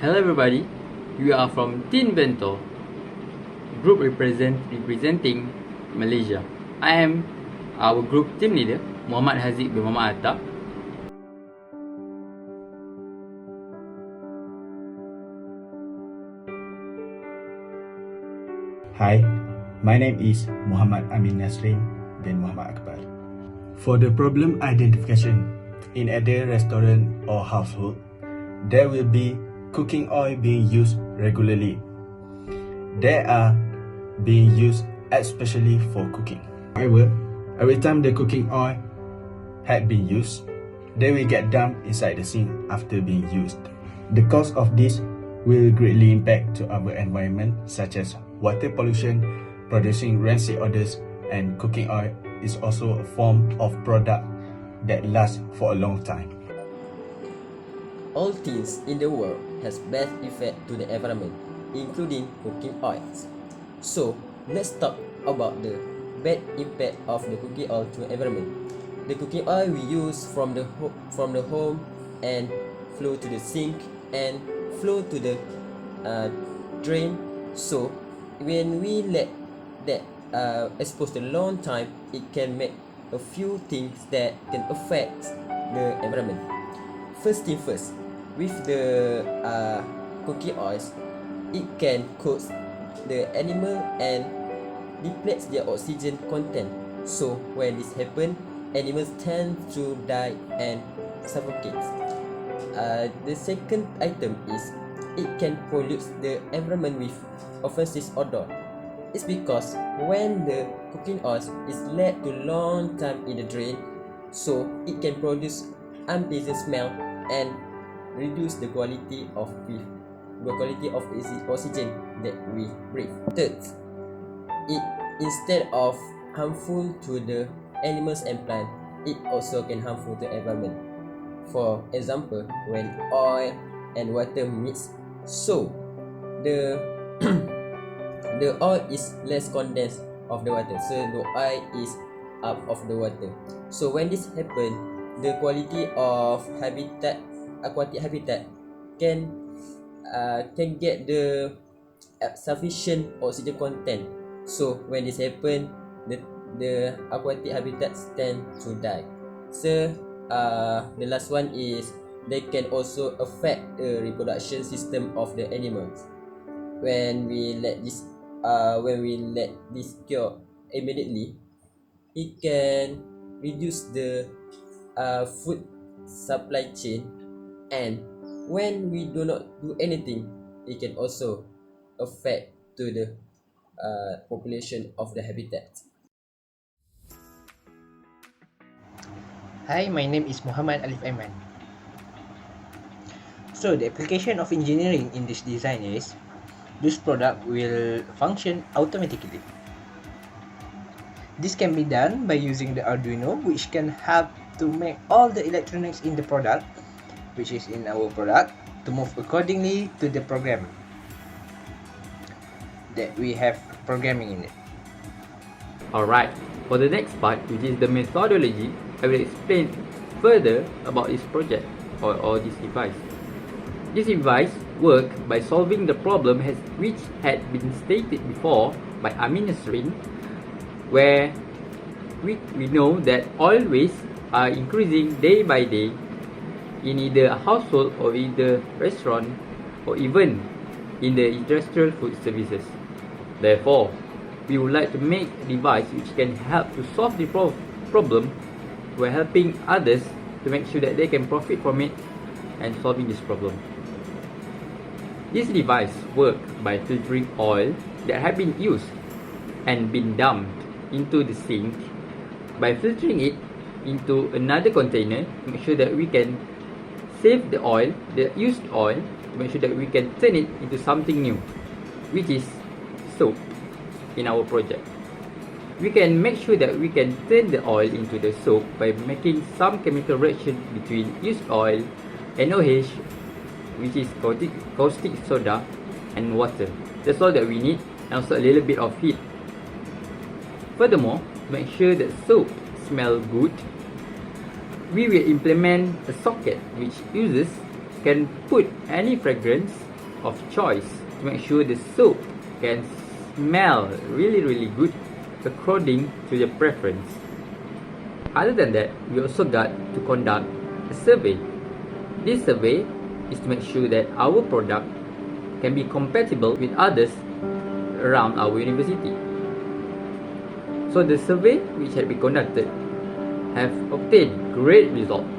Hello everybody, we are from TeenVentor, group representing Malaysia. I am our group team leader, Muhammad Haziq bin Muhammad Atta. Hi, my name is Muhammad Amin Nasrin bin Muhammad Akbar. For the problem identification, in either restaurant or household, there will be cooking oil being used regularly. They are being used especially for cooking. However, every time the cooking oil had been used, they will get dumped inside the sink after being used. The cost of this will greatly impact to our environment, such as water pollution, producing rancid odors, and cooking oil is also a form of product that lasts for a long time. All things in the world has bad effect to the environment, including cooking oils. So let's talk about the bad impact of the cooking oil to the environment. The cooking oil we use from the home and flow to the sink and flow to the drain. So when we let that exposed a long time, it can make a few things that can affect the environment. First thing first, with the cooking oils, it can cause the animal and depletes their oxygen content. So when this happens, animals tend to die and suffocate. The second item is it can pollute the environment with offensive odor. It's because when the cooking oil is left to long time in the drain, so it can produce unpleasant smell and reduce the quality of oxygen that we breathe. Third, it instead of harmful to the animals and plants, it also can harmful to the environment. For example, when oil and water mix, so the the oil is less condensed of the water, so the oil is out of the water. So when this happen, the quality of aquatic habitat can get the sufficient oxygen content. So when this happen, the aquatic habitats tend to die. So the last one is they can also affect the reproduction system of the animals. When we let this cure immediately, it can reduce the food supply chain, and when we do not do anything, it can also affect to the population of the habitat. Hi, my name is Muhammad Alif Aiman. So the application of engineering in this design is this product will function automatically. This can be done by using the Arduino, which can help to make all the electronics in the product, which is in our product, to move accordingly to the program that we have programming in it. Alright, for the next part, which is the methodology, I will explain further about this project or this device. This device works by solving the problem which had been stated before by Amin Nasrin, where we know that oil wastes are increasing day by day in either a household or either restaurant or even in the industrial food services. Therefore, we would like to make a device which can help to solve the problem while helping others to make sure that they can profit from it and solving this problem. This device works by filtering oil that have been used and been dumped into the sink by filtering it into another container to make sure that we can save the oil, the used oil, to make sure that we can turn it into something new, which is soap in our project. We can make sure that we can turn the oil into the soap by making some chemical reaction between used oil, NOH, which is caustic soda, and water. That's all that we need, and also a little bit of heat. Furthermore, to make sure that soap smells good, we will implement a socket which users can put any fragrance of choice to make sure the soap can smell really good according to your preference. Other than that, we also got to conduct a survey. This survey is to make sure that our product can be compatible with others around our university. So the survey which had been conducted have obtained great results.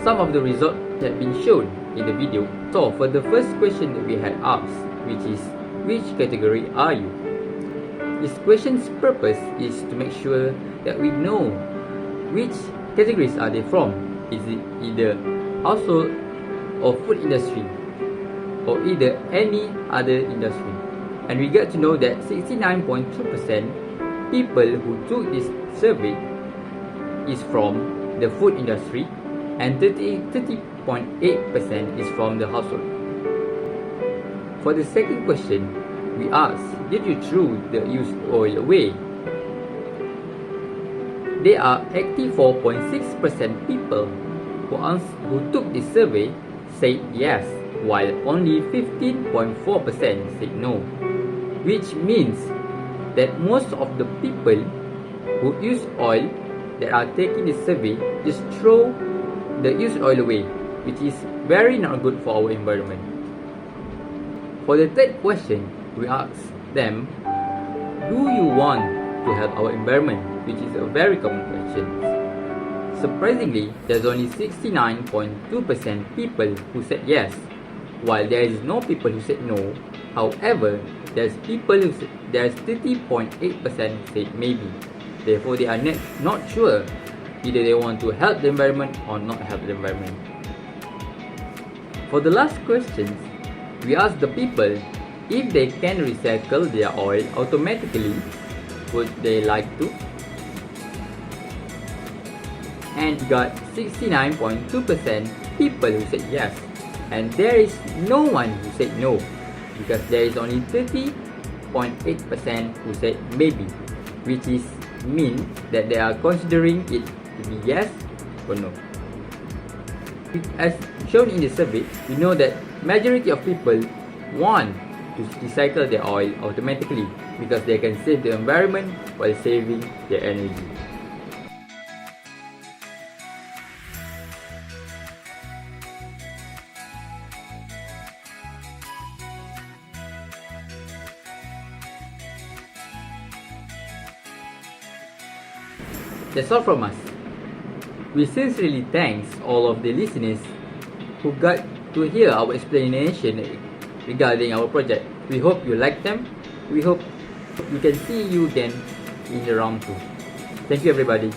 Some of the results have been shown in the video. So for the first question that we had asked, which is, which category are you? This question's purpose is to make sure that we know which categories are they from. Is it either household or food industry, or either any other industry? And we get to know that 69.2% people who took this survey is from the food industry, and 30.8% is from the household. For the second question, we asked, did you throw the used oil away? There are 84.6% people who took this survey said yes, while only 15.4% said no, which means that most of the people who use oil that are taking this survey just throw the used oil away, which is very not good for our environment. For the third question, we asked them, do you want to help our environment? Which is a very common question. Surprisingly, there's only 69.2% people who said yes, while there is no people who said no. However, there's 30.8% said maybe. Therefore, they are not sure either they want to help the environment or not help the environment. For the last questions, we asked the people if they can recycle their oil automatically, would they like to? And got 69.2% people who said yes, and there is no one who said no, because there is only 30.8% who said maybe, which is mean that they are considering it to be yes or no. As shown in the survey, we know that majority of people want to recycle their oil automatically because they can save the environment while saving their energy. That's all from us. We sincerely thank all of the listeners who got to hear our explanation regarding our project. We hope you like them. We hope we can see you again in the round 2. Thank you everybody.